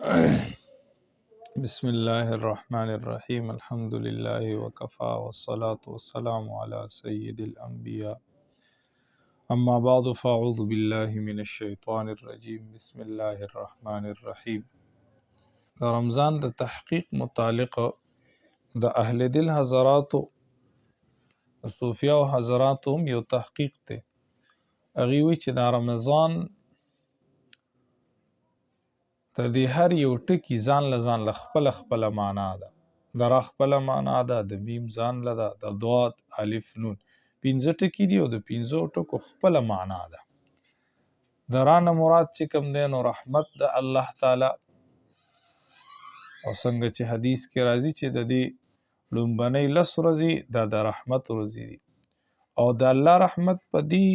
بسم الله الرحمن الرحيم الحمد لله وكفى والصلاة والسلام على سيد الأنبياء أما بعد فأعوذ بالله من الشيطان الرجيم بسم الله الرحمن الرحيم. د رمضان د تحقیق متعلق د اهل دل حضراتو د صوفیا او حضراتو هم یو تحقیق ته هغوی وی چې دا رمضان د دې هر یو ټکي ځان له ځان له خپله معنا ده. د را خپله معنا ده، د میم ځان له ده، د ضاد الف نون پنځه ټکي دي او د پنځو ټکو خپله معنا ده. د را نه مراد چې کوم دی نو رحمت د الله تعالی، او څنګه چې حدیث کې راځي چې د دې لومبنۍ لس ورځې دا د رحمت ورځې دي او د الله رحمت په دې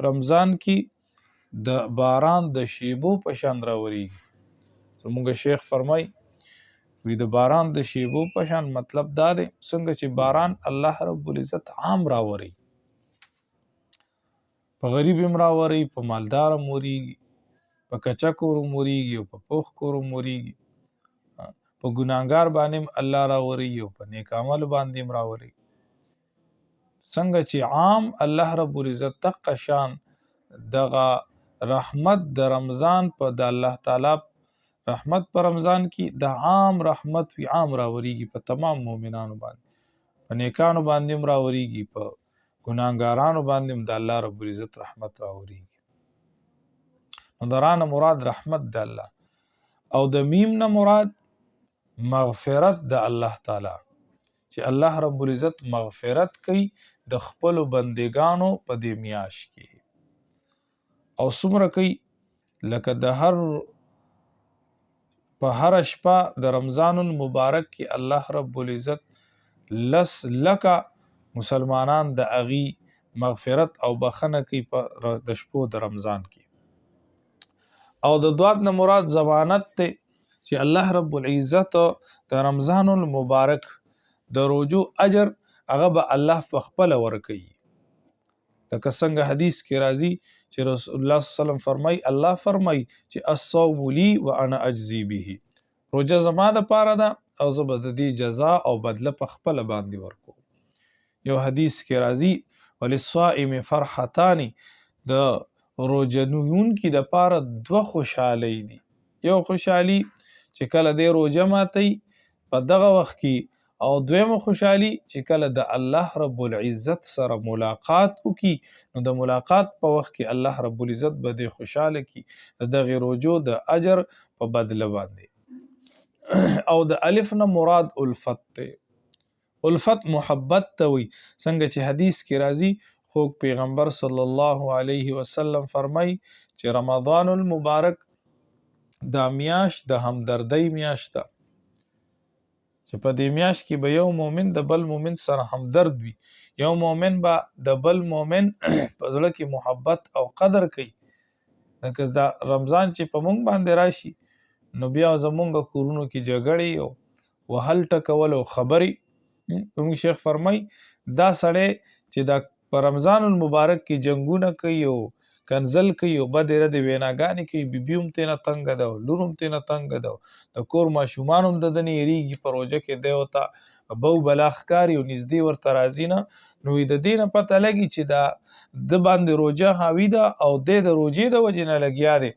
رمضان کې د باران د شیبو په شان راورېږي. زموږ شیخ فرمای وی د باران د شیبو په شان مطلب دا دی څنګه چې باران الله رب العزت عام راوري، په غریب هم راوري، په مالدار هم ورېږي، په کچه کور هم ورېږي او په پوخ کور هم ورېږي، په ګناهګار باندې هم الله راوري او په نیک عمل باندې هم راوري. څنګه چې عام الله رب العزت دغه شان دغه رحمت د رمضان په د الله تعالی رحمت په رمضان کې د عام رحمت وی عام راوريږي په تمام مؤمنانو باندې، په نیکانو باندې هم راوريږي، په ګناهګارانو باندې هم د الله رب العزت رحمت راوريږي. نو درانه مراد رحمت د الله او د میم نه مراد مغفرت د الله تعالی چې الله رب العزت مغفرت کوي د خپل بندگانو په دې میاش کې او څومره کوي لکه د هر په هر شپه د رمضان المبارک کې الله رب العزت لس لکه مسلمانان د اغي مغفرت او بخنه کوي په د شپو د رمضان کې. او د دوات نه مراد ضمانت ته چې الله رب العزت د رمضان المبارک د روزو اجر هغه به الله په خپل ورکوي. لکه څنګه حدیث کې راځي چې رسول الله صلی الله علیه وسلم فرمای الله فرمای چې الصوم لی وانا اجزی به، روزه زما د پاره ده او زه به د دې جزا او بدله په خپل باندې ورکوم. یو حدیث کې راځي وللصائم فرحتان، د روزنون کې د پاره دوه خوشحالي دي. یو خوشحالي چې کله د روزه ماتي په دغه وخت کې، او دویمه خوشحالي چې کله د الله رب العزت سره ملاقات وکي نو د ملاقات په وخت کې الله رب العزت به د خوشاله کی دغه روزو د اجر په بدله باندې. او د الف نه مراد الفت ته، الفت محبت ته وي. څنګه چې حدیث کې راځي خو پیغمبر صلی الله علیه وسلم فرمای چې رمضان المبارک دا میاش د همدردی میاش ده چې په دې میاش کې به یو مؤمن د بل مؤمن سره همدرد وي، یو مؤمن به د بل مؤمن په زړه کې محبت او قدر کوي. لکه دا رمضان چې په مونږ باندې راشي نو بیا زمونږ کورونو کې جګړې او وهل ټکول او خبرې. زموږ شیخ فرمای دا سړی چې دا په رمضان المبارک کې جنگونه کوي او کنزل کوي او بد رد ویناګانې کوي، بیبي هم تېنه تنګه ده او لور هم تېنه تنګه ده، د کور ماشومان هم د ده نه یېرېږي په روژه کې دی ورته بو بلا ښکاري او نږدې ورته راځي نه. نو د دې نه پته لګي چې دا د باندې روژه حاوي ده او دی د روژې د وجې نه لګیا دی،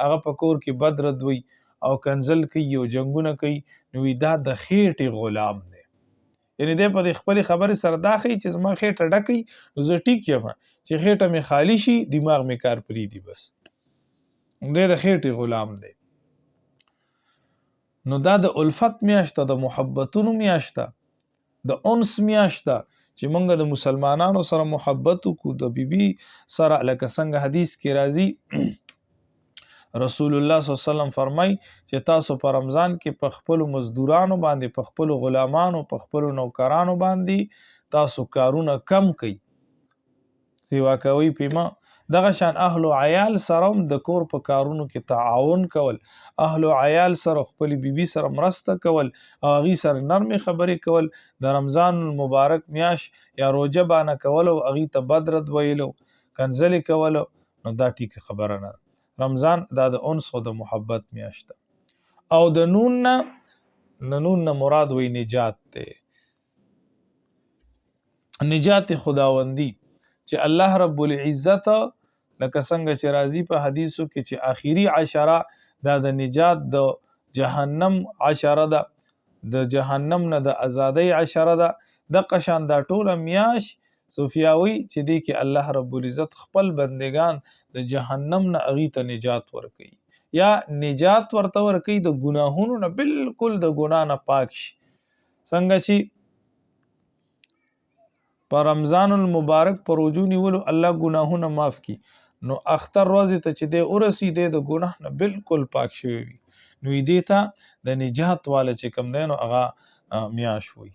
هغه په کور کې بد رد وي او کنزل کوي او جنګونه کوي، نو دا د خېټې غلام دی. یعنی دی په خپلې خبرې سره دا ښیي چې زما خېټه ډکوي نو زه ټیک یم، چې خېټه مې خالی شي دماغ مې کار پرېږدي، بس دی د خېټې غلام دی. نو دا د الفت میاشت ده، د محبتونو میاشت ده، د انس میاشت ده چې موږ د مسلمانانو سره محبت وکړو، د بیبي سره. لکه څنګه حدیث کې راځي رسول الله صلی الله علیه وسلم فرمای چې تاسو په رمضان کې په خپل مزدورانو باندې، په خپل غلامانو، په خپل نوکرانو باندې تاسو کارونه کم کړئ، سیوا کوي پیما. دغه شان اهل او عیال سره هم د کور په کارونو کې تعاون کول، اهل او عیال سره خپل بیبي سره مرسته کول، هغې سره نرمې خبرې کول، د رمضان المبارک میاش یا روژه بانه کول او هغې ته بد رد ویلو کنځلې کولو، نو دا ټیک خبره نه ده. رمضان دا د انس او د محبت میاشت ده. او د نون نه مراد وی نجات ته، نجات خداوندی چې الله رب العزت لکه څنګه چې راځي په حدیثو کې چې آخري عشره دا د نجات د جهنم عشره ده، د جهنم نه د ازادۍ عشره ده. د قشان دا ټوله میاش صوفیاوی چې دی کې الله رب العزت خپل بندگان د جهنم نه اغي ته نجات ورکړي یا نجات ورته ورکړي د ګناهونو نه، بالکل د ګناه نه پاک شي. څنګه چې په رمضان المبارک پر روزو نیولو الله ګناهونه معاف کی، نو اختر ورځ ته چې دی ورسی دی د ګناه نه بالکل پاک شوی وي، نو دې ته د نجات والا چې کم دی نو هغه میاش وي.